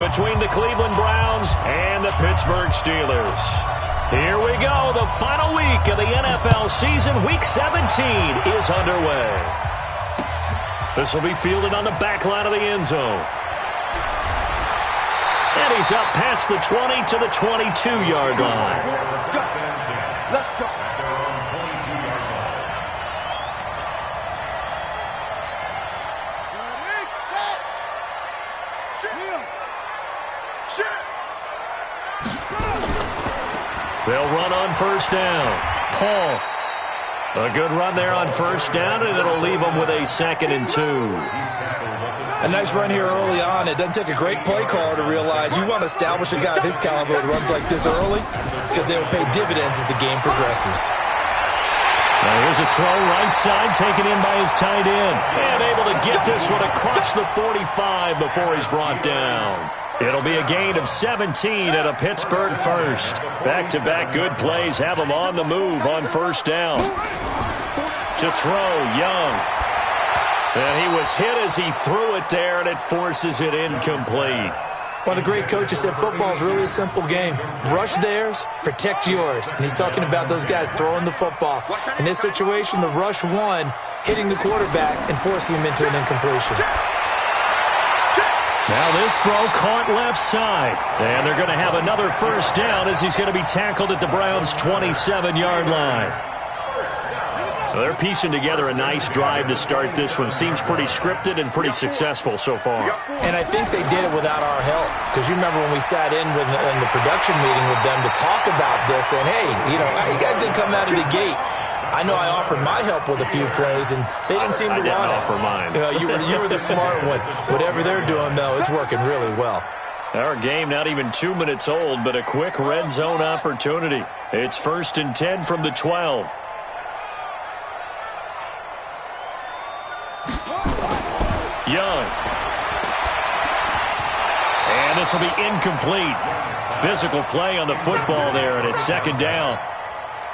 Between the Cleveland Browns and the Pittsburgh Steelers. Here we go. The final week of the NFL season. Week 17 is underway. This will be fielded on the back line of the end zone. And he's up past the 20 to the 22-yard line. Let's go. They'll run on first down. Paul. A good run there on first down, and it'll leave them with a 2nd and 2. A nice run here early on. It doesn't take a great play caller to realize you want to establish a guy of his caliber that runs like this early because they will pay dividends as the game progresses. Now here's a throw right side taken in by his tight end. And able to get this one across the 45 before he's brought down. It'll be a gain of 17 at a Pittsburgh first. Back-to-back good plays have him on the move on first down. To throw, Young. And he was hit as he threw it there, and it forces it incomplete. One of the great coaches said football is really a simple game. Rush theirs, protect yours. And he's talking about those guys throwing the football. In this situation, the rush won, hitting the quarterback and forcing him into an incompletion. Now this throw caught left side. And they're going to have another first down as he's going to be tackled at the Browns' 27-yard line. Well, they're piecing together a nice drive to start this one. Seems pretty scripted and pretty successful so far. And I think they did it without our help. Because you remember when we sat in the production meeting with them to talk about this. And, hey, you know, how you guys didn't come out of the gate? I know I offered my help with a few plays, and they didn't seem to want it. I didn't offer mine. You know, you were the smart one. Whatever they're doing, though, it's working really well. Our game not even 2 minutes old, but a quick red zone opportunity. It's 1st and 10 from the 12. Young. And this will be incomplete. Physical play on the football there, and it's 2nd down.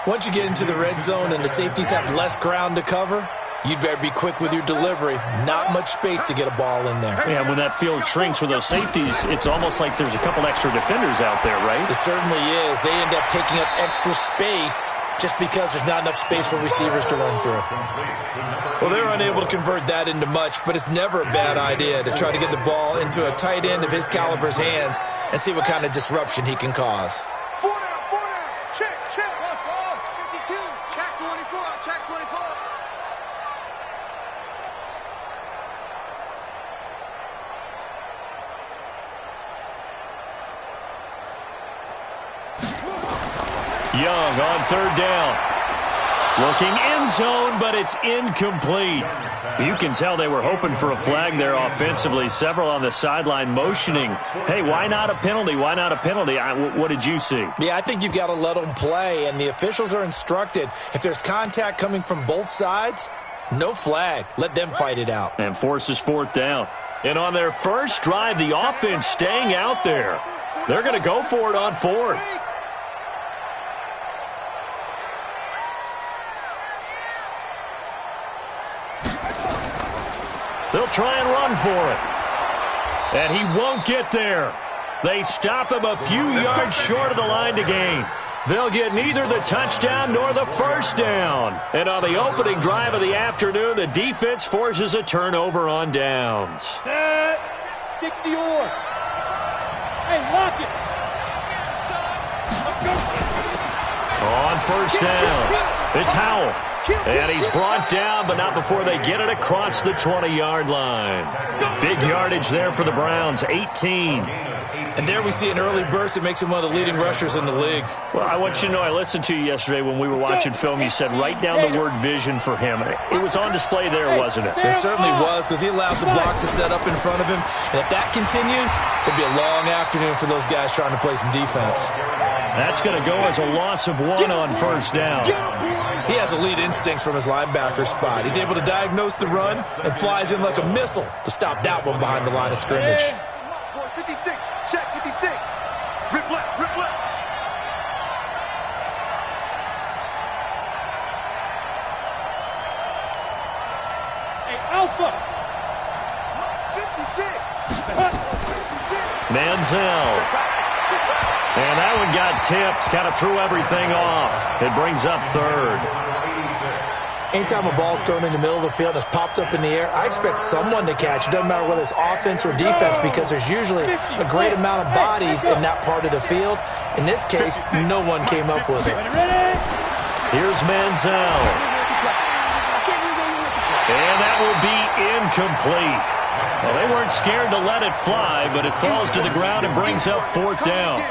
Once you get into the red zone and the safeties have less ground to cover, you'd better be quick with your delivery. Not much space to get a ball in there. Yeah, when that field shrinks with those safeties, it's almost like there's a couple extra defenders out there, right? It certainly is. They end up taking up extra space just because there's not enough space for receivers to run through. Well, they're unable to convert that into much, but it's never a bad idea to try to get the ball into a tight end of his caliber's hands and see what kind of disruption he can cause. 4 down. Check. Lost ball. 52. Check 24. Check 24. Young on 3rd down. Looking end zone, but it's incomplete. You can tell they were hoping for a flag there offensively. Several on the sideline motioning. Hey, why not a penalty? Why not a penalty? What did you see? Yeah, I think you've got to let them play, and the officials are instructed. If there's contact coming from both sides, no flag. Let them fight it out. And forces 4th down. And on their first drive, the offense staying out there. They're going to go for it on 4th. They'll try and run for it. And he won't get there. They stop him a few yards short of the line to gain. They'll get neither the touchdown nor the first down. And on the opening drive of the afternoon, the defense forces a turnover on downs. Set. 60-or. Hey, lock it. On first down, it's Howell. And he's brought down, but not before they get it across the 20-yard line. Big yardage there for the Browns, 18. And there we see an early burst that makes him one of the leading rushers in the league. Well, I want you to know, I listened to you yesterday when we were watching film. You said write down the word vision for him. It was on display there, wasn't it? It certainly was, because he allows the blocks to set up in front of him. And if that continues, it'll be a long afternoon for those guys trying to play some defense. That's going to go as a loss of 1 on first down. He has elite instincts from his linebacker spot. He's able to diagnose the run and flies in like a missile to stop that one behind the line of scrimmage. 56. Check 56. Rip left. Hey, Alpha. 56. Man Manziel. And that one got tipped, kind of threw everything off. It brings up third. Anytime a ball's thrown in the middle of the field and it's popped up in the air, I expect someone to catch. It doesn't matter whether it's offense or defense because there's usually a great amount of bodies in that part of the field. In this case, no one came up with it. Here's Manziel. And that will be incomplete. Well, they weren't scared to let it fly, but it falls to the ground and brings up fourth down.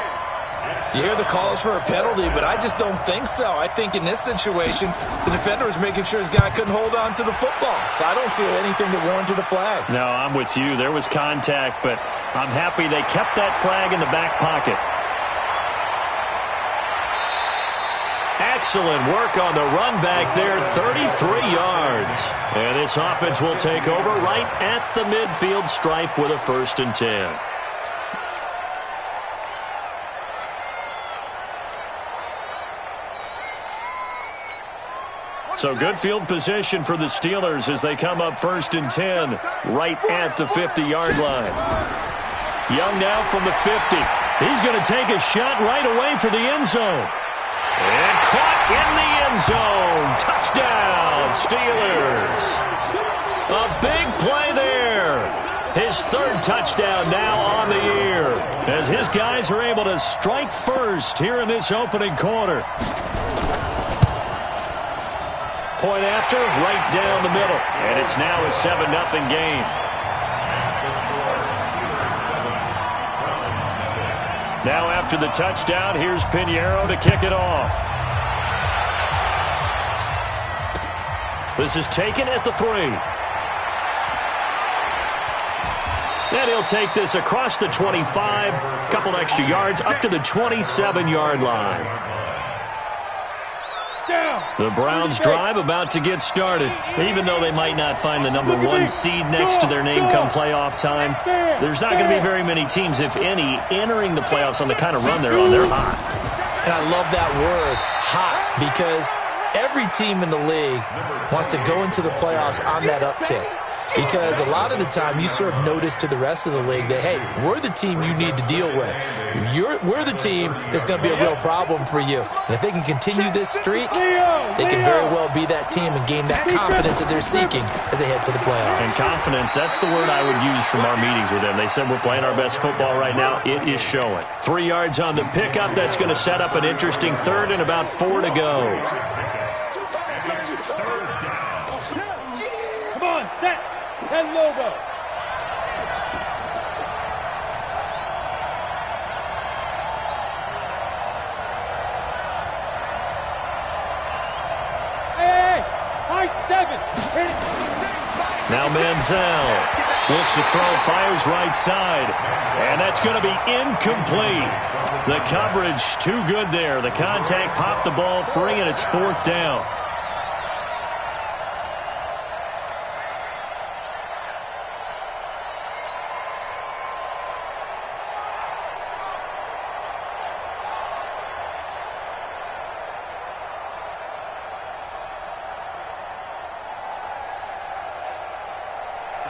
You hear the calls for a penalty, but I just don't think so. I think in this situation, the defender was making sure his guy couldn't hold on to the football. So I don't see anything that warranted a flag. No, I'm with you. There was contact, but I'm happy they kept that flag in the back pocket. Excellent work on the run back there, 33 yards. And this offense will take over right at the midfield stripe with a 1st and 10. So good field position for the Steelers as they come up 1st and 10 right at the 50-yard line. Young now from the 50. He's going to take a shot right away for the end zone. And caught in the end zone. Touchdown, Steelers. A big play there. His 3rd touchdown now on the year as his guys are able to strike first here in this opening quarter. Point after, right down the middle. And it's now a 7-0 game. Now after the touchdown, here's Pinheiro to kick it off. This is taken at the 3. And he'll take this across the 25, a couple extra yards, up to the 27-yard line. The Browns drive about to get started. Even though they might not find the number 1 seed next to their name come playoff time, there's not going to be very many teams, if any, entering the playoffs on the kind of run they're on. They're hot. And I love that word, hot, because every team in the league wants to go into the playoffs on that uptick. Because a lot of the time you serve notice to the rest of the league that, hey, we're the team you need to deal with. We're the team that's going to be a real problem for you. And if they can continue this streak, they can very well be that team and gain that confidence that they're seeking as they head to the playoffs. And confidence, that's the word I would use from our meetings with them. They said we're playing our best football right now. It is showing. 3 yards on the pickup. That's going to set up an interesting 3rd and about 4 to go. Come on, set. 10 logo. Hey, high 7. Hit it. Now Manziel looks to throw, fires right side. And that's going to be incomplete. The coverage too good there. The contact popped the ball free, and it's 4th down.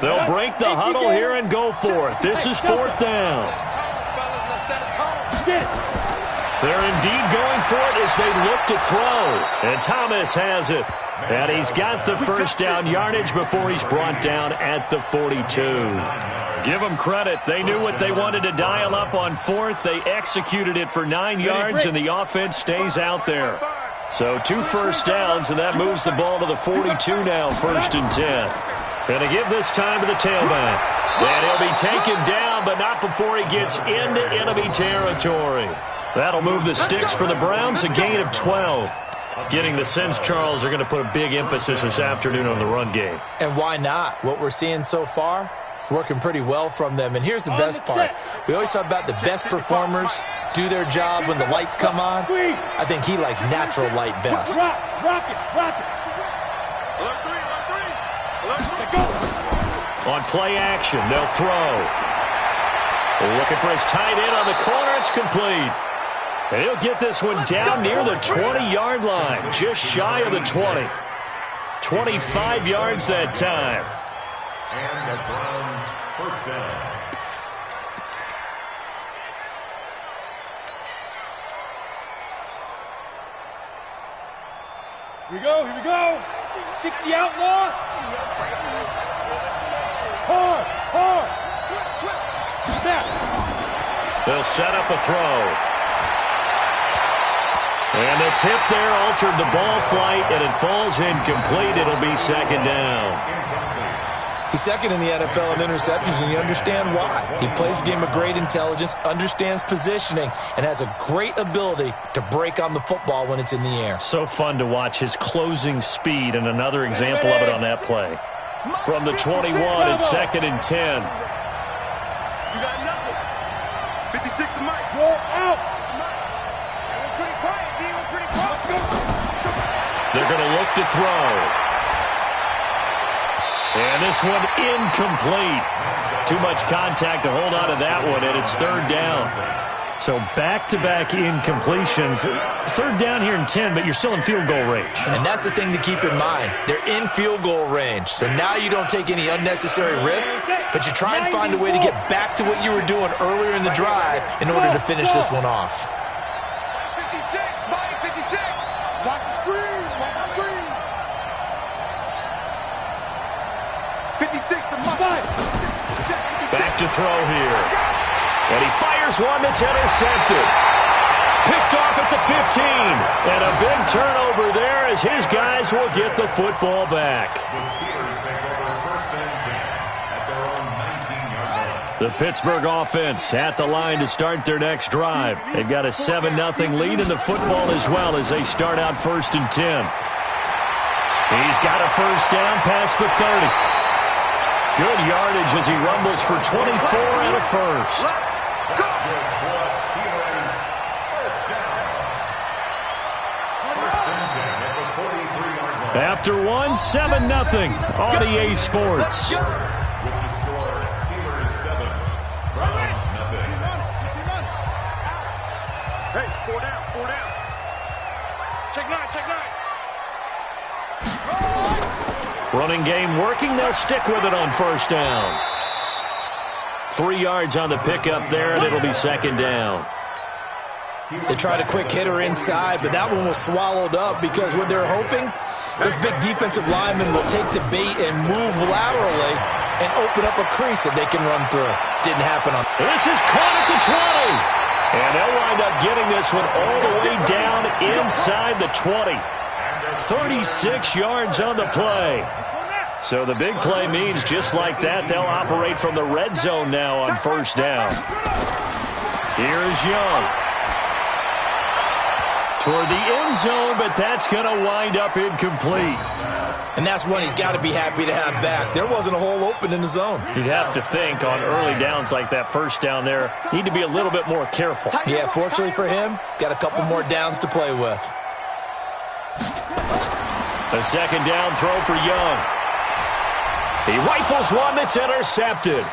They'll break the huddle here and go for it. This is 4th down. They're indeed going for it as they look to throw. And Thomas has it. And he's got the 1st down yardage before he's brought down at the 42. Give them credit. They knew what they wanted to dial up on 4th. They executed it for 9 yards, and the offense stays out there. So 2 first downs, and that moves the ball to the 42 now, 1st and 10. Going to give this time to the tailback. And he'll be taken down, but not before he gets into enemy territory. That'll move the sticks for the Browns, a gain of 12. Getting the sense, Charles, are going to put a big emphasis this afternoon on the run game. And why not? What we're seeing so far, it's working pretty well from them. And here's the best part. We always talk about the best performers do their job when the lights come on. I think he likes natural light best. Rock it. On play action, they'll throw. Looking for his tight end on the corner. It's complete. And he'll get this one down near the 20-yard line, just shy of the 20. 25 yards that time. And the Browns' 1st down. Here we go, here we go. 60 outlaw. Hard, hard. Snap. They'll set up a throw. And the tip there altered the ball flight, and it falls incomplete. It'll be second down. He's second in the NFL in interceptions, and you understand why. He plays a game of great intelligence, understands positioning, and has a great ability to break on the football when it's in the air. So fun to watch his closing speed, and another example of it on that play. From the 21, it's second and 10. You got nothing. 56 to Mike. Roll out. We're pretty quiet, D. We're pretty quiet. They're going to look to throw. And this one incomplete. Too much contact to hold on to that one, and it's third down. So back-to-back incompletions. Third down here in 10, but you're still in field goal range. And that's the thing to keep in mind. They're in field goal range. So now you don't take any unnecessary risks, but you try and find a way to get back to what you were doing earlier in the drive in order to finish this one off. 56, Mike, 56. Watch the screen, watch the screen. 56 to Mike. Back to throw here. And he fires one that's intercepted. Picked off at the 15. And a big turnover there as his guys will get the football back. The Pittsburgh offense at the line to start their next drive. They've got a 7-0 lead in the football as well as they start out first and 10. He's got a first down past the 30. Good yardage as he rumbles for 24 and a first. After one, 7-0 on EA Sports. Hey, 4 down, 4 down. Check 9, check 9. Running game working. They'll stick with it on first down. 3 yards on the pickup there, and it'll be second down. They tried a quick hitter inside, but that one was swallowed up because what they're hoping, those big defensive linemen will take the bait and move laterally and open up a crease that they can run through. Didn't happen on. This is caught at the 20. And they'll wind up getting this one all the way down inside the 20. 36 yards on the play. So the big play means just like that, they'll operate from the red zone now on first down. Here's Young. Toward the end zone, but that's going to wind up incomplete. And that's one he's got to be happy to have back. There wasn't a hole open in the zone. You'd have to think on early downs like that first down there, need to be a little bit more careful. Yeah, fortunately for him, got a couple more downs to play with. A second down throw for Young. He rifles one that's intercepted.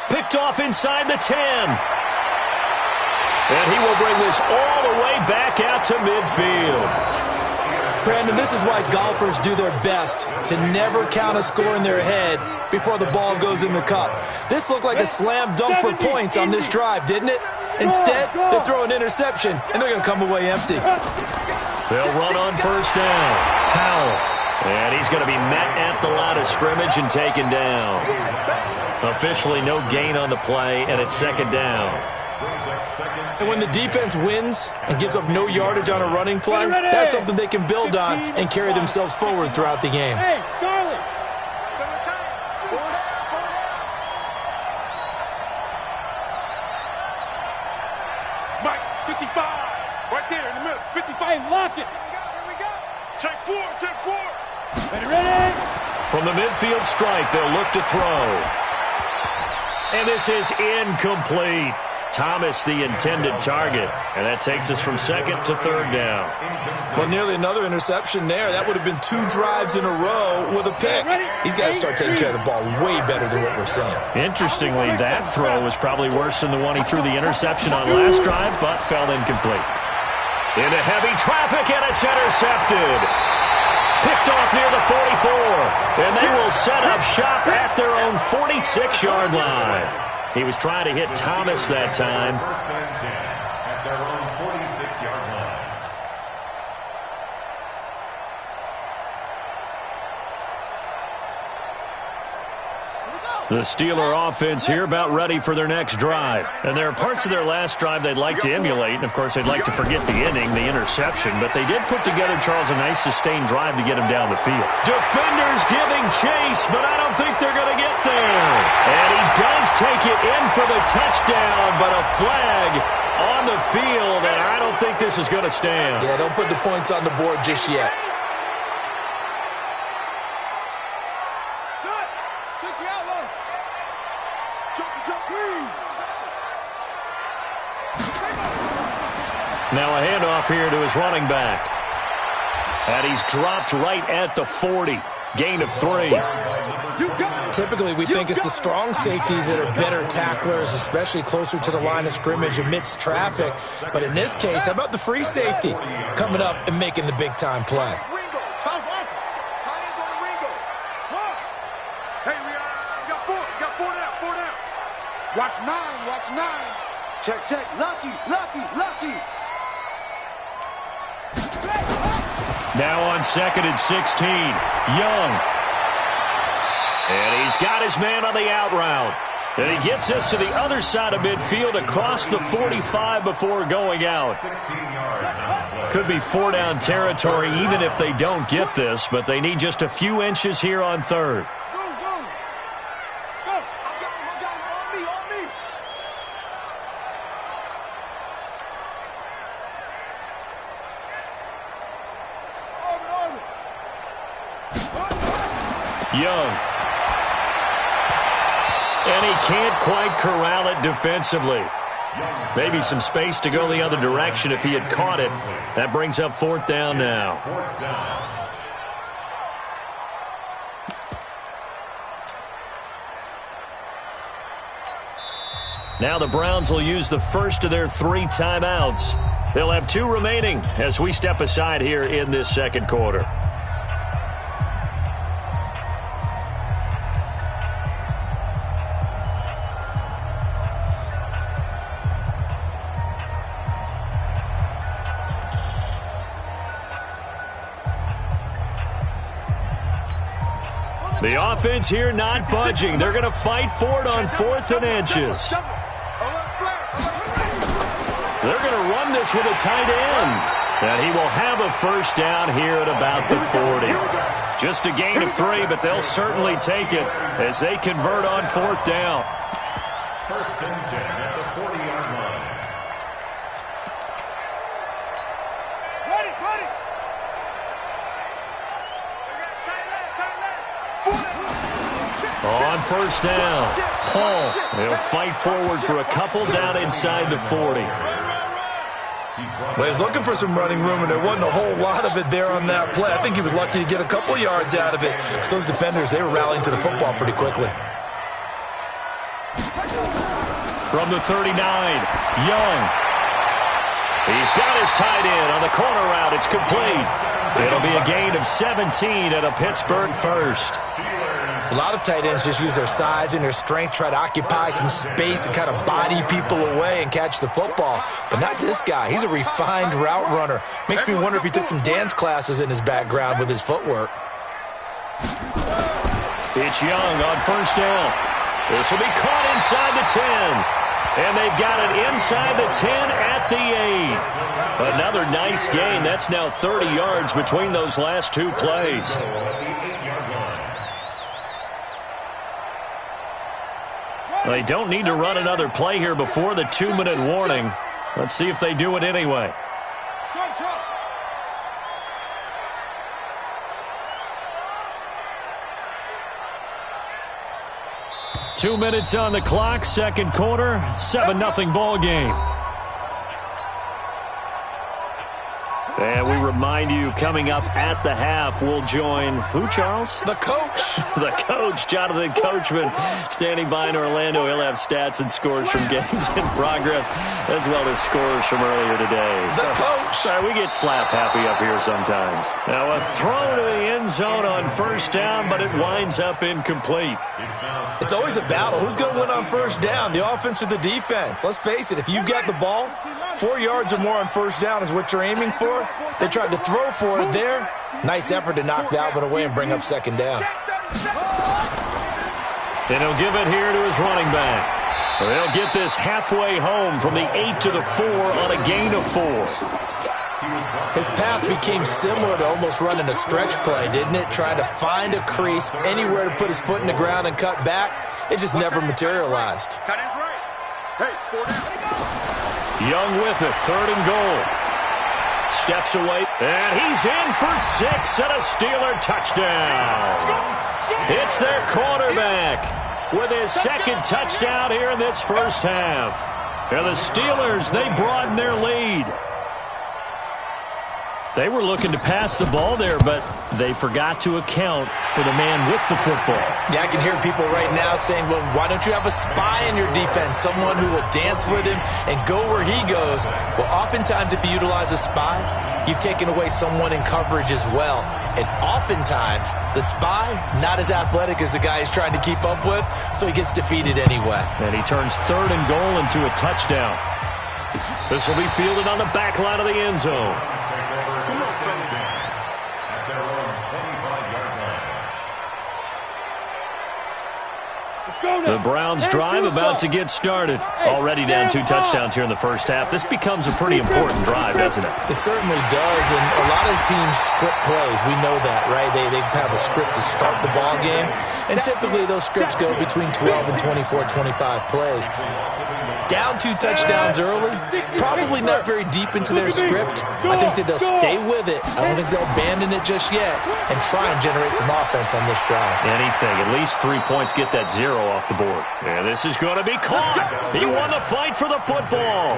Picked off inside the 10. And he will bring this all the way back out to midfield. Brandon, this is why golfers do their best to never count a score in their head before the ball goes in the cup. This looked like a slam dunk for points on this drive, didn't it? Instead, they throw an interception, and they're going to come away empty. They'll run on first down. Powell. And he's going to be met at the line of scrimmage and taken down. Officially no gain on the play, and it's second down. And when the defense wins and gives up no yardage on a running play, that's something they can build on and carry themselves forward throughout the game. Hey, Charlie. Mike, 55. Right there in the middle. 55. Hey, lock it. Here we go. Check 4, check 4. Ready, ready. From the midfield stripe, they'll look to throw. And this is incomplete. Thomas, the intended target. And that takes us from second to third down. Well, nearly another interception there. That would have been 2 drives in a row with a pick. He's got to start taking care of the ball way better than what we're seeing. Interestingly, that throw was probably worse than the one he threw the interception on last drive, but fell incomplete. Into heavy traffic, and it's intercepted. Picked off near the 44. And they will set up shop at their own 46-yard line. He was trying to hit Thomas that time. First and 10 at their own 46-yard line. The Steeler offense here about ready for their next drive. And there are parts of their last drive they'd like to emulate. And, of course, they'd like to forget the inning, the interception. But they did put together, Charles, a nice sustained drive to get him down the field. Defenders giving chase, but I don't think they're going to get there. And he does take it in for the touchdown, but a flag on the field, and I don't think this is going to stand. Yeah, don't put the points on the board just yet. Now a handoff here to his running back. And he's dropped right at the 40. Gain of 3. Typically, we think it's the strong safeties that are better tacklers, especially closer to the line of scrimmage amidst traffic. But in this case, how about the free safety coming up and making the big-time play? Watch 9, watch 9. Check, check. Lucky, lucky, lucky. Now on 2nd and 16, Young. And he's got his man on the out route. And he gets us to the other side of midfield across the 45 before going out. Could be 4-down territory even if they don't get this, but they need just a few inches here on 3rd. Young. And he can't quite corral it defensively. Maybe some space to go the other direction if he had caught it. That brings up 4th down now. Now the Browns will use the first of their 3 timeouts. They'll have 2 remaining as we step aside here in this second quarter. The offense here not budging. They're going to fight for it on 4th and inches. They're going to run this with a tight end. And he will have a first down here at about the 40. Just a gain of 3, but they'll certainly take it as they convert on 4th down. 1st and 10 at the 40-yard line. Ready, ready. On 1st down, Paul, he'll fight forward for a couple down inside the 40. Well, he was looking for some running room, and there wasn't a whole lot of it there on that play. I think he was lucky to get a couple yards out of it. So those defenders, they were rallying to the football pretty quickly. From the 39, Young. He's got his tight end on the corner route. It's complete. It'll be a gain of 17 at a Pittsburgh first. A lot of tight ends just use their size and their strength, try to occupy some space and kind of body people away and catch the football. But not this guy. He's a refined route runner. Makes me wonder if he took some dance classes in his background with his footwork. It's Young on 1st down. This will be caught inside the 10. And they've got it inside the 10 at the 8. Another nice gain. That's now 30 yards between those last 2 plays. They don't need to run another play here before the 2-minute warning. Let's see if they do it anyway. 2 minutes on the clock, second quarter, 7-0 ball game. And we remind you, coming up at the half, we'll join who, Charles? The coach. The coach, Jonathan Coachman, standing by in Orlando. He'll have stats and scores from games in progress, as well as scores from earlier today. The coach. Sorry, we get slap happy up here sometimes. Now a throw to the end zone on 1st down, but it winds up incomplete. It's always a battle. Who's going to win on 1st down, the offense or the defense? Let's face it, if you've got the ball, 4 yards or more on 1st down is what you're aiming for. They tried to throw for it there. Nice effort to knock that one away and bring up 2nd down. And he'll give it here to his running back. They'll get this halfway home from the 8 to the 4 on a gain of 4. His path became similar to almost running a stretch play, didn't it? Trying to find a crease, anywhere to put his foot in the ground and cut back. It just never materialized. Tight end's right. Hey, 4 down. Young with it, 3rd and goal. Steps away, and he's in for 6 and a Steeler touchdown. It's their quarterback with his 2nd touchdown here in this first half. And the Steelers, they broaden their lead. They were looking to pass the ball there, but they forgot to account for the man with the football. Yeah, I can hear people right now saying, well, why don't you have a spy in your defense, someone who will dance with him and go where he goes? Well, oftentimes if you utilize a spy, you've taken away someone in coverage as well. And oftentimes, the spy, not as athletic as the guy he's trying to keep up with, so he gets defeated anyway. And he turns 3rd and goal into a touchdown. This will be fielded on the back line of the end zone. The Browns drive about to get started. Already down 2 touchdowns here in the first half. This becomes a pretty important drive, doesn't it? It certainly does, and a lot of teams script plays. We know that, right? They have a script to start the ball game, and typically those scripts go between 12 and 24, 25 plays. Down 2 touchdowns early, probably not very deep into their script. I think that they'll stay with it. I don't think they'll abandon it just yet and try and generate some offense on this drive. Anything, at least 3 points, get that 0 off the board. And this is going to be caught. He won the fight for the football.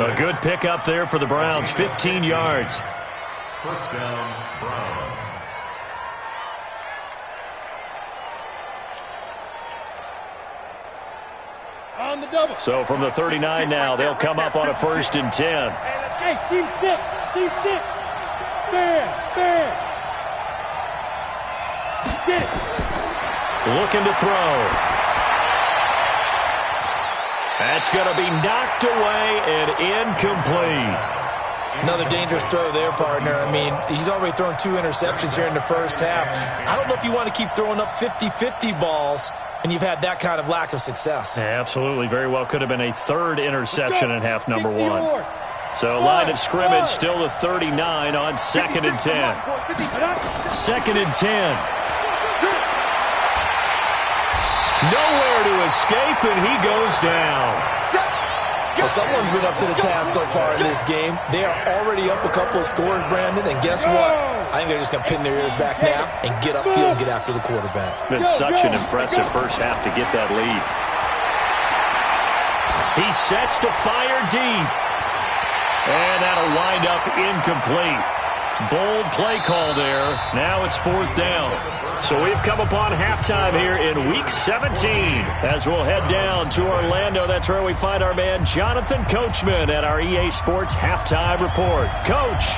A good pickup there for the Browns, 15 yards. First down, Browns. On the double. So from the 39 now, they'll come up on a 1st and 10. Hey, team 6. Team 6. Bam. Get it. Looking to throw. That's going to be knocked away and incomplete. Another dangerous throw there, partner. I mean, he's already thrown 2 interceptions here in the first half. I don't know if you want to keep throwing up 50-50 balls and you've had that kind of lack of success. Absolutely. Very well could have been a 3rd interception in half number 1. So line of scrimmage still the 39 on 2nd and 10. 2nd and 10. Nowhere to escape, and he goes down. Well, someone's been up to the task so far in this game. They are already up a couple of scores, Brandon, and guess what? I think they're just going to pin their ears back now and get upfield and get after the quarterback. Been such an impressive first half to get that lead. He sets to fire deep. And that'll wind up incomplete. Bold play call there. Now it's 4th down. So we've come upon halftime here in Week 17. As we'll head down to Orlando, that's where we find our man Jonathan Coachman at our EA Sports Halftime Report. Coach,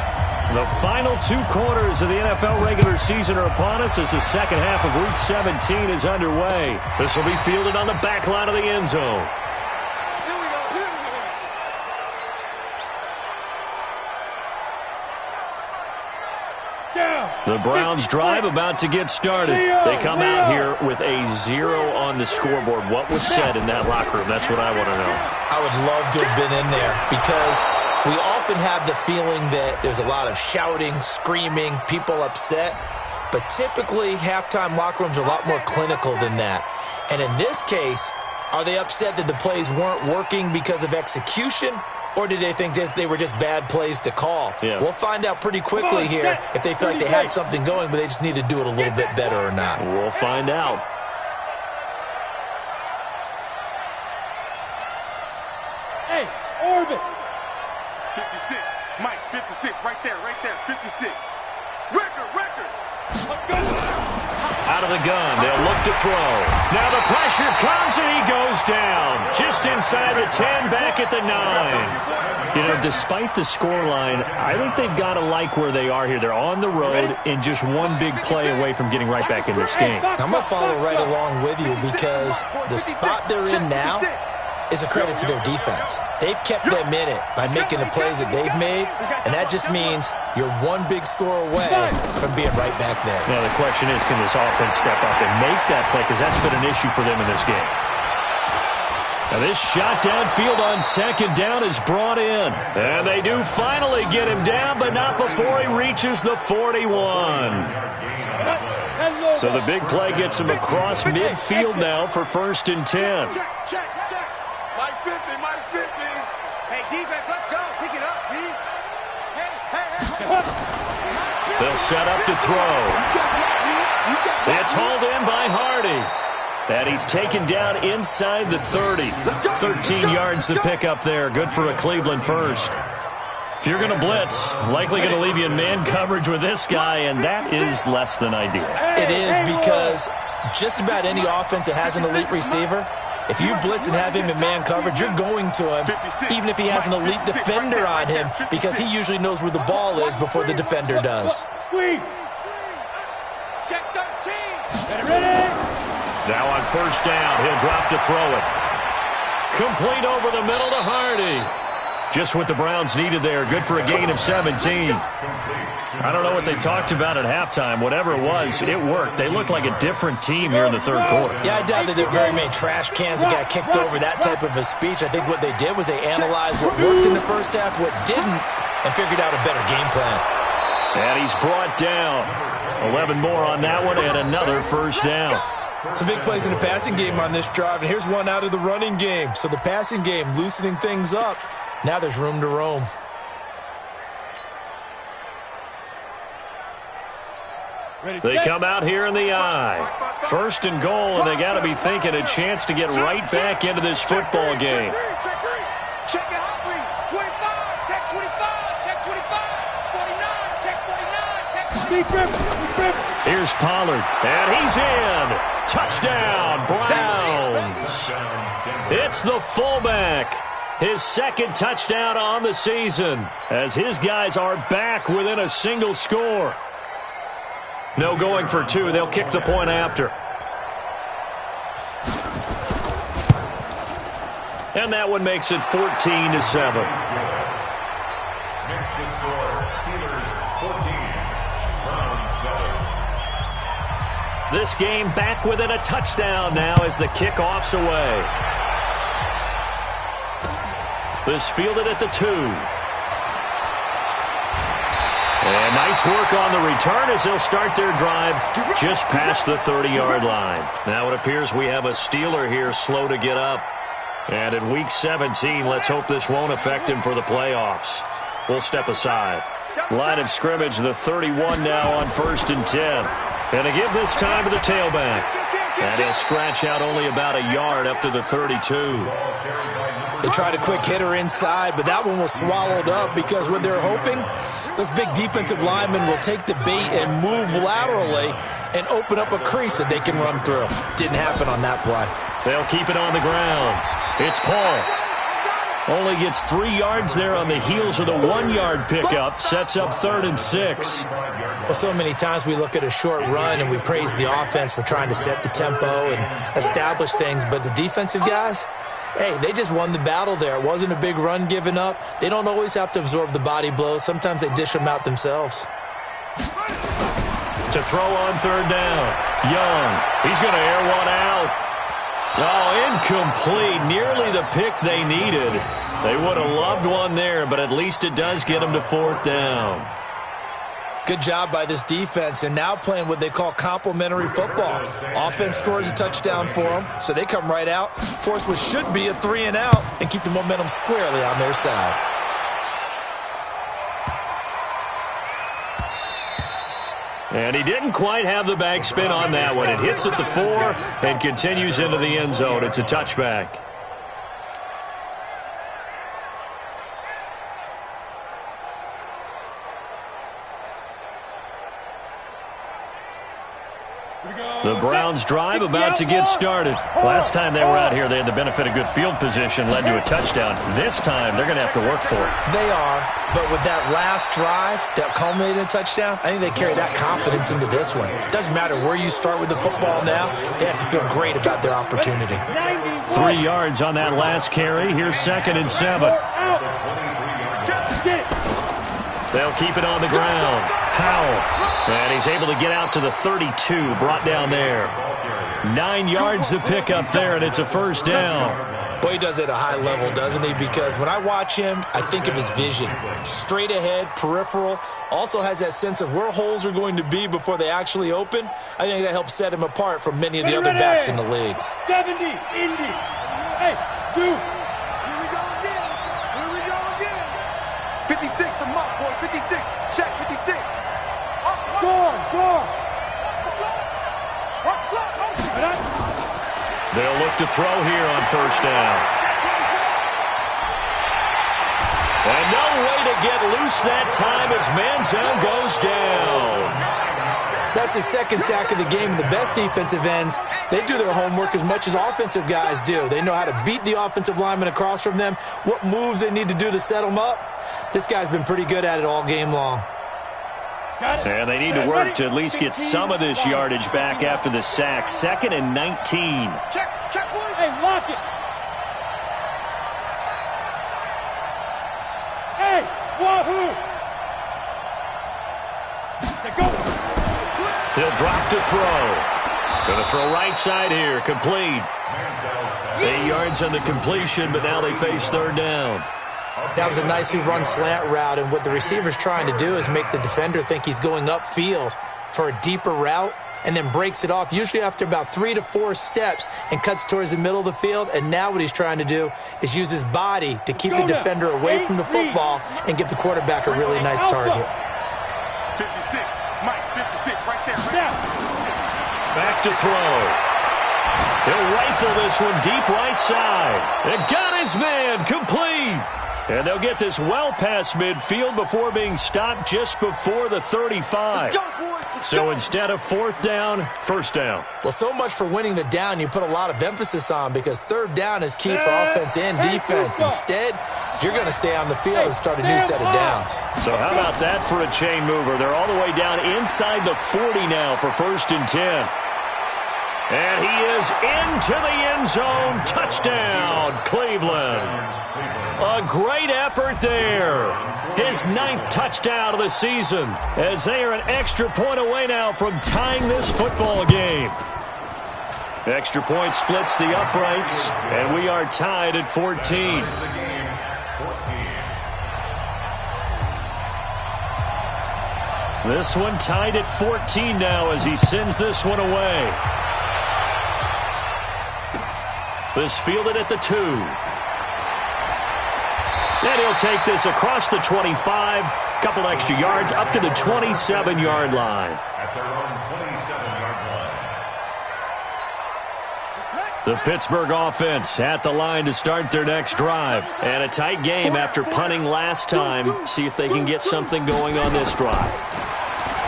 the final 2 quarters of the NFL regular season are upon us as the second half of Week 17 is underway. This will be fielded on the back line of the end zone. The Browns drive about to get started. They come out here with a 0 on the scoreboard. What was said in that locker room? That's what I want to know. I would love to have been in there because we often have the feeling that there's a lot of shouting, screaming, people upset. But typically, halftime locker rooms are a lot more clinical than that. And in this case, are they upset that the plays weren't working because of execution? Or did they think they were just bad plays to call? Yeah. We'll find out pretty quickly here if they feel like they had something going, but they just need to do it a little bit better or not. We'll find out. Hey, orbit. 56. Mike, 56. Right there. 56. Record. Let's go. Out of the gun, they'll look to throw. Now the pressure comes and he goes down. Just inside the 10, back at the 9. You know, despite the scoreline, I think they've got to like where they are here. They're on the road and just one big play away from getting right back in this game. I'm going to follow right along with you because the spot they're in now is a credit to their defense. They've kept them in it by making the plays that they've made, and that just means you're one big score away from being right back there. Now the question is, can this offense step up and make that play? Because that's been an issue for them in this game. Now this shot downfield on second down is brought in. And they do finally get him down, but not before he reaches the 41. So the big play gets him across midfield now for 1st and 10. Check. Mike 50. Hey, defense, let's go. Pick it up, D. Hey. They'll set up to throw. It's hauled in by Hardy. And he's taken down inside the 30. 13 yards to pick up there. Good for a Cleveland first. If you're going to blitz, likely going to leave you in man coverage with this guy, and that is less than ideal. It is, because just about any offense that has an elite receiver, if you blitz and have him in man coverage, you're going to him, even if he has an elite defender on him, because he usually knows where the ball is before the defender does. Check 13. Ready? Now on 1st down, he'll drop to throw it. Complete over the middle to Hardy. Just what the Browns needed there. Good for a gain of 17. I don't know what they talked about at halftime. Whatever it was, it worked. They looked like a different team here in the 3rd quarter. Yeah, I doubt that there were very many trash cans that got kicked over, that type of a speech. I think what they did was they analyzed what worked in the first half, what didn't, and figured out a better game plan. And he's brought down. 11 more on that one, and another 1st down. Some big plays in the passing game on this drive, and here's one out of the running game. So the passing game loosening things up. Now there's room to roam. They come out here in the I. 1st and goal, and they got to be thinking a chance to get right back into this football game. Check it out, 25, check 25, check 25, 49, check 49, check 49. Here's Pollard, and he's in. Touchdown, Browns. It's the fullback. His 2nd touchdown on the season, as his guys are back within a single score. No going for 2. They'll kick the point after. And that one makes it 14-7. Next to score, Steelers 14, Browns 7. This game back within a touchdown now as the kickoff's away. This fielded at the 2. And nice work on the return as they'll start their drive just past the 30-yard line. Now it appears we have a Steeler here slow to get up. And in Week 17, let's hope this won't affect him for the playoffs. We'll step aside. Line of scrimmage, the 31 now on 1st and 10. And to give this time to the tailback. And he'll scratch out only about a yard up to the 32. They tried a quick hitter inside, but that one was swallowed up because what they're hoping, those big defensive linemen will take the bait and move laterally and open up a crease that they can run through. Didn't happen on that play. They'll keep it on the ground. It's Paul. Only gets 3 yards there on the heels of the 1-yard pickup. Sets up 3rd and 6. Well, so many times we look at a short run and we praise the offense for trying to set the tempo and establish things, but the defensive guys, hey, they just won the battle there. It wasn't a big run given up. They don't always have to absorb the body blows. Sometimes they dish them out themselves. To throw on 3rd down. Young. He's going to air one out. Oh, incomplete. Nearly the pick they needed. They would have loved one there, but at least it does get them to 4th down. Good job by this defense, and now playing what they call complementary football. Offense scores a touchdown for them, so they come right out, force what should be a 3-and-out, and keep the momentum squarely on their side. And he didn't quite have the backspin on that one. It hits at the 4 and continues into the end zone. It's a touchback. The Browns drive about to get started. Last time they were out here, they had the benefit of good field position, led to a touchdown. This time, they're going to have to work for it. They are, but with that last drive that culminated in a touchdown, I think they carry that confidence into this one. It doesn't matter where you start with the football now. They have to feel great about their opportunity. 3 yards on that last carry. Here's 2nd and 7. They'll keep it on the ground. Howell. And he's able to get out to the 32, brought down there. 9 yards to pick up there, and it's a first down. Boy, he does it at a high level, doesn't he? Because when I watch him, I think of his vision. Straight ahead, peripheral. Also has that sense of where holes are going to be before they actually open. I think that helps set him apart from many of the other backs in the league. 70, Indy. Hey, 2. Here we go again. Here we go again. 56, the mark, boy. 56. Check 56. Score. They'll look to throw here on first down. And no way to get loose that time as Manziel goes down. That's his 2nd sack of the game. The best defensive ends, they do their homework as much as offensive guys do. They know how to beat the offensive lineman across from them, what moves they need to do to set them up. This guy's been pretty good at it all game long. And they need to work to at least get some of this yardage back after the sack. 2nd and 19. Check, boy. Hey, lock it. Hey, wahoo. Go. He'll drop to throw. Going to throw right side here. Complete. 8 yards on the completion, but now they face 3rd down. That was a nicely run slant route, and what the receiver's trying to do is make the defender think he's going upfield for a deeper route and then breaks it off, usually after about 3 to 4 steps, and cuts towards the middle of the field. And now what he's trying to do is use his body to keep the defender away from the football and give the quarterback a really nice target. 56, Mike, 56, right there. Back to throw. He'll rifle this one deep right side. And got his man, complete. And they'll get this well past midfield before being stopped just before the 35. So instead of 4th down, first down. Well, so much for winning the down you put a lot of emphasis on, because 3rd down is key for offense and defense. Instead, you're going to stay on the field and start a new set of downs. So how about that for a chain mover? They're all the way down inside the 40 now for 1st and 10. And he is into the end zone. Touchdown, Cleveland. A great effort there. His 9th touchdown of the season, as they are an extra point away now from tying this football game. Extra point splits the uprights, and we are tied at 14. This one tied at 14 now as he sends this one away. This fielded at the 2. And he'll take this across the 25, couple extra yards, up to the 27-yard line. At their own 27-yard line. The Pittsburgh offense at the line to start their next drive. And a tight game after punting last time. See if they can get something going on this drive.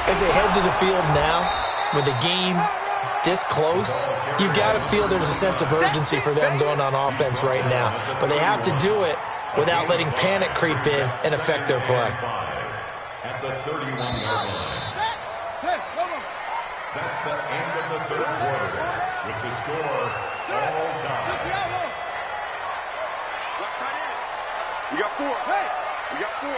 As they head to the field now, with the game this close, you've got to feel there's a sense of urgency for them going on offense right now. But they have to do it without letting panic creep in and affect their play. At the 31-yard line. That's the end of the 3rd quarter. With the score, all time. We got 4. Hey, we got 4.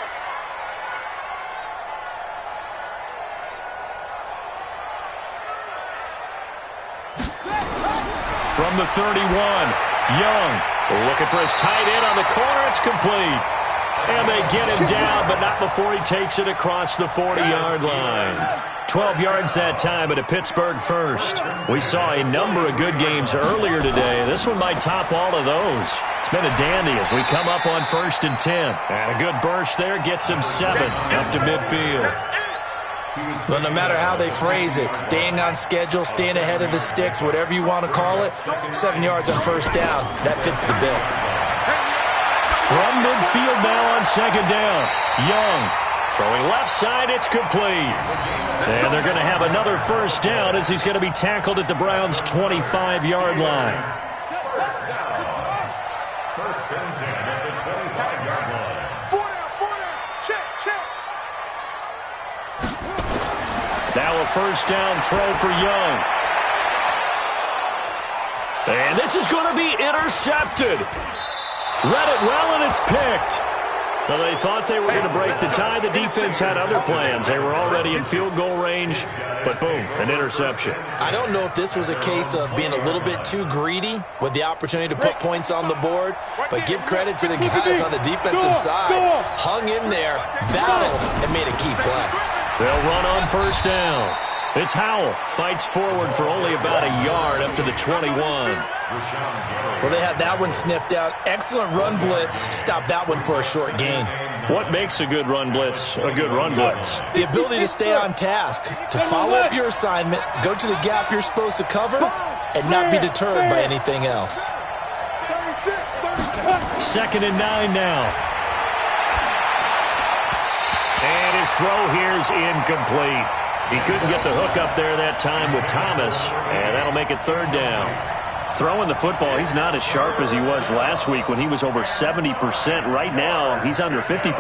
From the 31, Young looking for his tight end on the corner. It's complete. And they get him down, but not before he takes it across the 40-yard line. 12 yards that time, but a Pittsburgh first. We saw a number of good games earlier today. This one might top all of those. It's been a dandy as we come up on 1st and 10. And a good burst there gets him 7 up to midfield. But no matter how they phrase it, staying on schedule, staying ahead of the sticks, whatever you want to call it, 7 yards on first down, that fits the bill. From midfield now on 2nd down. Young Throwing left side, it's complete. And they're going to have another first down as he's going to be tackled at the Browns' 25-yard line. First and 10 at the 25-yard line. 4 down. Check. Now a first down throw for Young. And this is going to be intercepted. Read it well, and it's picked. Well, they thought they were going to break the tie. The defense had other plans. They were already in field goal range, but boom, an interception. I don't know if this was a case of being a little bit too greedy with the opportunity to put points on the board, but give credit to the guys on the defensive side. Hung in there, battled, and made a key play. They'll run on first down. It's Howell. Fights forward for only about a yard up to the 21. Well, they had that one sniffed out. Excellent run blitz. Stopped that one for a short gain. What makes a good run blitz a good run blitz? The ability to stay on task, to follow up your assignment, go to the gap you're supposed to cover, and not be deterred by anything else. 2nd and 9 now. And his throw here's incomplete. He couldn't get the hook up there that time with Thomas, and that'll make it 3rd down. Throwing the football, he's not as sharp as he was last week when he was over 70%. Right now, he's under 50%.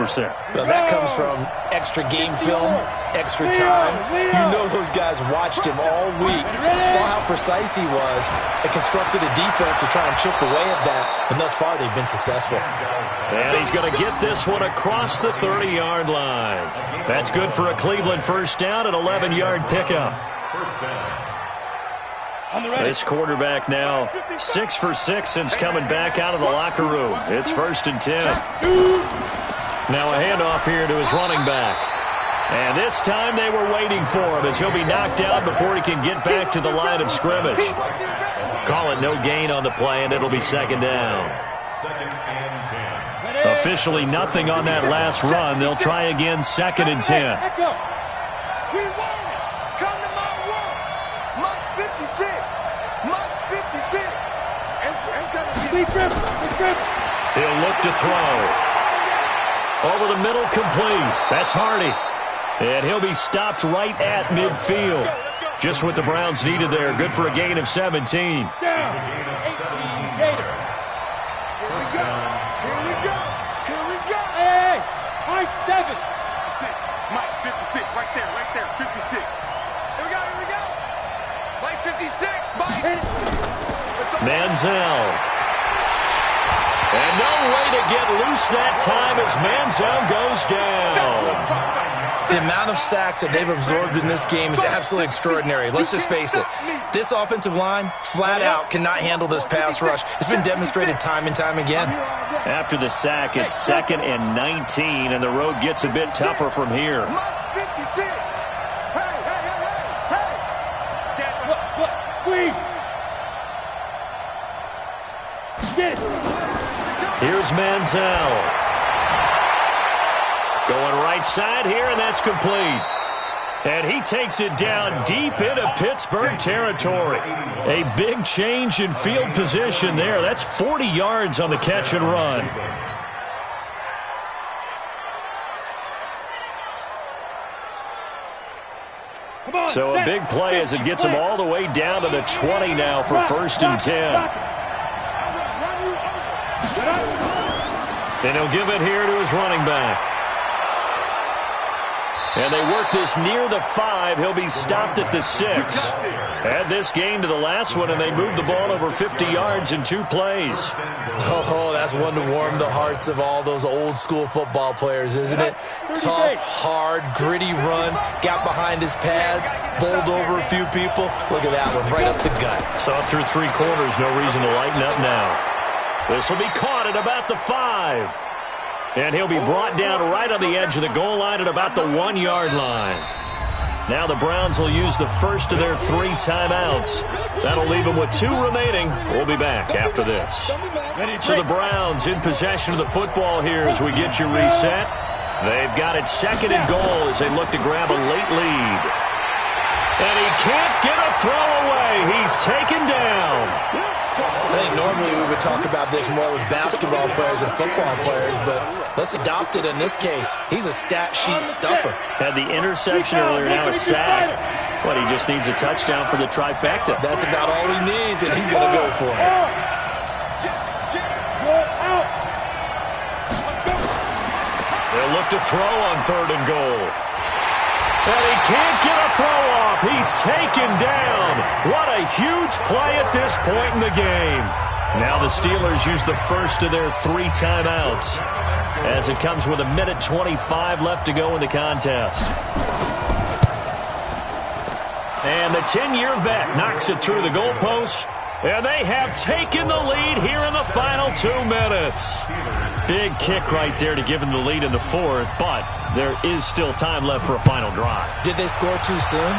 Well, that comes from extra game film, extra time. You know those guys watched him all week, saw how precise he was, and constructed a defense to try and chip away at that, and thus far they've been successful. And he's going to get this one across the 30-yard line. That's good for a Cleveland first down, an 11-yard pickup. First down. This quarterback now 6 for 6 since coming back out of the locker room. It's 1st and 10. Now a handoff here to his running back. And this time they were waiting for him as he'll be knocked out before he can get back to the line of scrimmage. Call it no gain on the play, and it'll be 2nd down. 2nd and 10. Officially nothing on that last run. They'll try again 2nd and 10. He'll look to throw. Over the middle, complete. That's Hardy. And he'll be stopped right at midfield. Just what the Browns needed there. Good for a gain of 17. It's a gain of 17 yards. First down. Here we go. Hey, high 7. 56. Mike, 56. Right there. 56. Here we go. Mike, 56. Mike. Manziel. And no way to get loose that time as Manziel goes down. The amount of sacks that they've absorbed in this game is absolutely extraordinary. Let's just face it. This offensive line, flat out, cannot handle this pass rush. It's been demonstrated time and time again. After the sack, it's 2nd and 19, and the road gets a bit tougher from here. Squeeze. Get it. Here's Manziel. Going right side here, and that's complete. And he takes it down deep into Pittsburgh territory. A big change in field position there. That's 40 yards on the catch and run. So a big play as it gets him all the way down to the 20 now for 1st and 10. And he'll give it here to his running back. And they work this near the 5. He'll be stopped at the 6. Add this game to the last one, and they move the ball over 50 yards in 2 plays. Oh, that's one to warm the hearts of all those old school football players, isn't it? Tough, hard, gritty run, got behind his pads, bowled over a few people. Look at that one, right up the gut. Saw through 3 quarters, no reason to lighten up now. This will be caught at about the 5. And he'll be brought down right on the edge of the goal line at about the 1-yard line. Now the Browns will use the first of their 3 timeouts. That'll leave them with 2 remaining. We'll be back after this. So the Browns in possession of the football here as we get you reset. They've got it 2nd and goal as they look to grab a late lead. And he can't get a throw away. He's taken down. I think normally we would talk about this more with basketball players and football players, but let's adopt it in this case. He's a stat sheet stuffer. Had the interception earlier, now a sack. But he just needs a touchdown for the trifecta. That's about all he needs, and he's going to go for it. They'll look to throw on 3rd and goal. And he can't get a throw off. He's taken down. What a huge play at this point in the game. Now the Steelers use the first of their 3 timeouts as it comes with 1:25 left to go in the contest. And the 10-year vet knocks it through the goalpost. And they have taken the lead here in the final 2 minutes. Big kick right there to give them the lead in the 4th, but there is still time left for a final drive. Did they score too soon?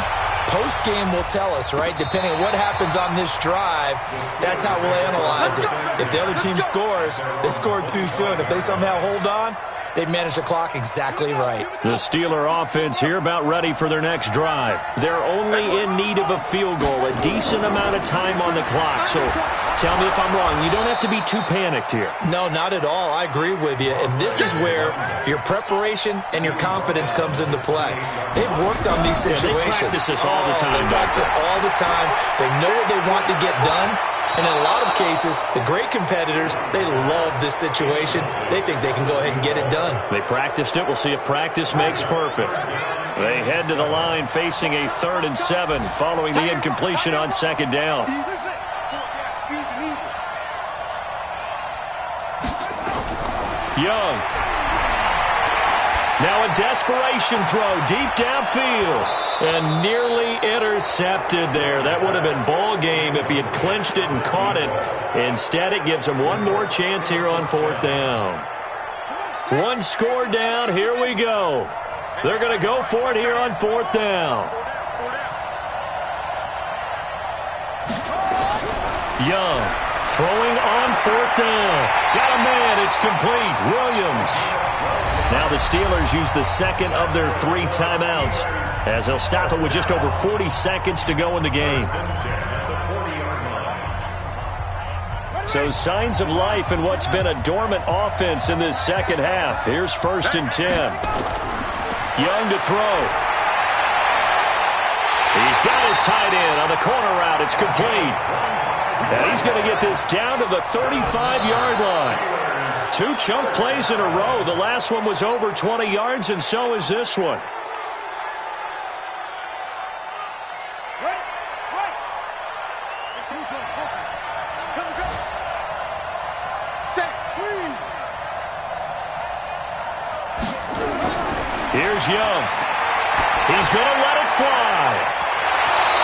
Post-game will tell us, right? Depending on what happens on this drive, that's how we'll analyze it. If the other team scores, they scored too soon. If they somehow hold on, they've managed the clock exactly right. The Steeler offense here about ready for their next drive. They're only in need of a field goal, a decent amount of time on the clock. So tell me if I'm wrong. You don't have to be too panicked here. No, not at all. I agree with you. And this is where your preparation and your confidence comes into play. They've worked on these situations. They practice this all the time. They practice it all the time. They know what they want to get done. And in a lot of cases, the great competitors, they love this situation. They think they can go ahead and get it done. They practiced it. We'll see if practice makes perfect. They head to the line facing a 3rd and 7 following the incompletion on 2nd down. Young. Now a desperation throw deep downfield. And nearly intercepted there. That would have been ball game if he had clinched it and caught it. Instead, it gives him one more chance here on 4th down. 1 score down. Here we go. They're going to go for it here on 4th down. Young throwing on 4th down. Got a man. It's complete. Williams. Now the Steelers use the 2nd of their 3 timeouts as they'll stop it with just over 40 seconds to go in the game. So signs of life in what's been a dormant offense in this 2nd half. Here's 1st and 10. Young to throw. He's got his tight end on the corner route. It's complete. And he's going to get this down to the 35-yard line. 2 chunk plays in a row. The last one was over 20 yards, and so is this one. Here's Young. He's going to let it fly.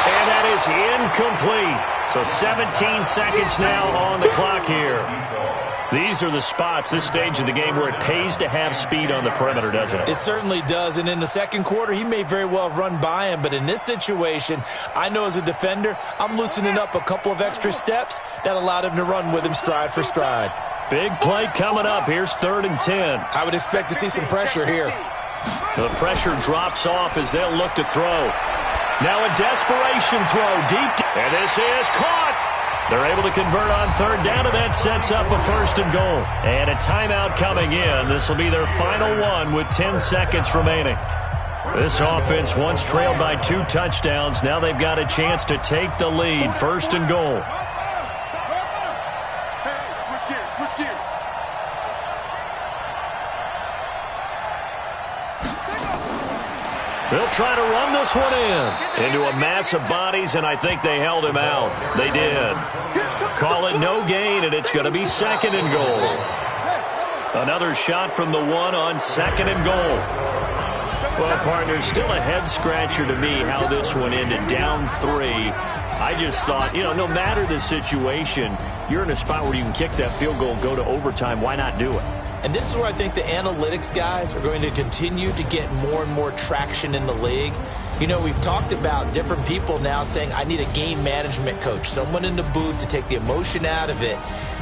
And that is incomplete. So 17 seconds now on the clock here. These are the spots, this stage of the game, where it pays to have speed on the perimeter, doesn't it? It certainly does. And in the 2nd quarter, he may very well run by him. But in this situation, I know as a defender, I'm loosening up a couple of extra steps that allowed him to run with him stride for stride. Big play coming up. Here's 3rd and 10. I would expect to see some pressure here. The pressure drops off as they'll look to throw. Now a desperation throw deep. And this is caught. They're able to convert on 3rd down, and that sets up a 1st and goal. And a timeout coming in. This will be their final one with 10 seconds remaining. This offense once trailed by 2 touchdowns. Now they've got a chance to take the lead. 1st and goal. Switch gears. They'll try to run this one into a mass of bodies, and I think they held him out. They did. Call it no gain, and it's going to be 2nd and goal. Another shot from the 1 on 2nd and goal. Well, partner, still a head-scratcher to me how this one ended, down 3. I just thought, no matter the situation, you're in a spot where you can kick that field goal and go to overtime. Why not do it? And this is where I think the analytics guys are going to continue to get more and more traction in the league. We've talked about different people now saying, I need a game management coach, someone in the booth to take the emotion out of it.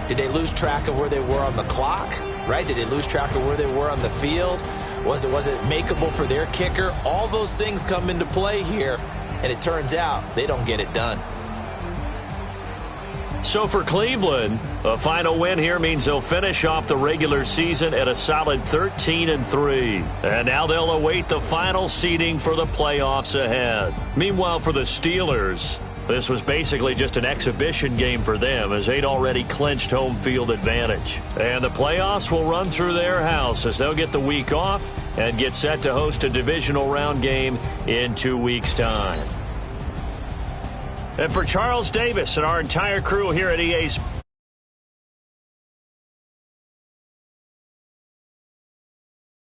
Did they lose track of where they were on the clock, right? Did they lose track of where they were on the field? Was it makeable for their kicker? All those things come into play here, and it turns out they don't get it done. So for Cleveland, a final win here means they'll finish off the regular season at a solid 13-3. And now they'll await the final seeding for the playoffs ahead. Meanwhile, for the Steelers, this was basically just an exhibition game for them as they'd already clinched home field advantage. And the playoffs will run through their house as they'll get the week off and get set to host a divisional round game in 2 weeks' time. And for Charles Davis and our entire crew here at EA Sports,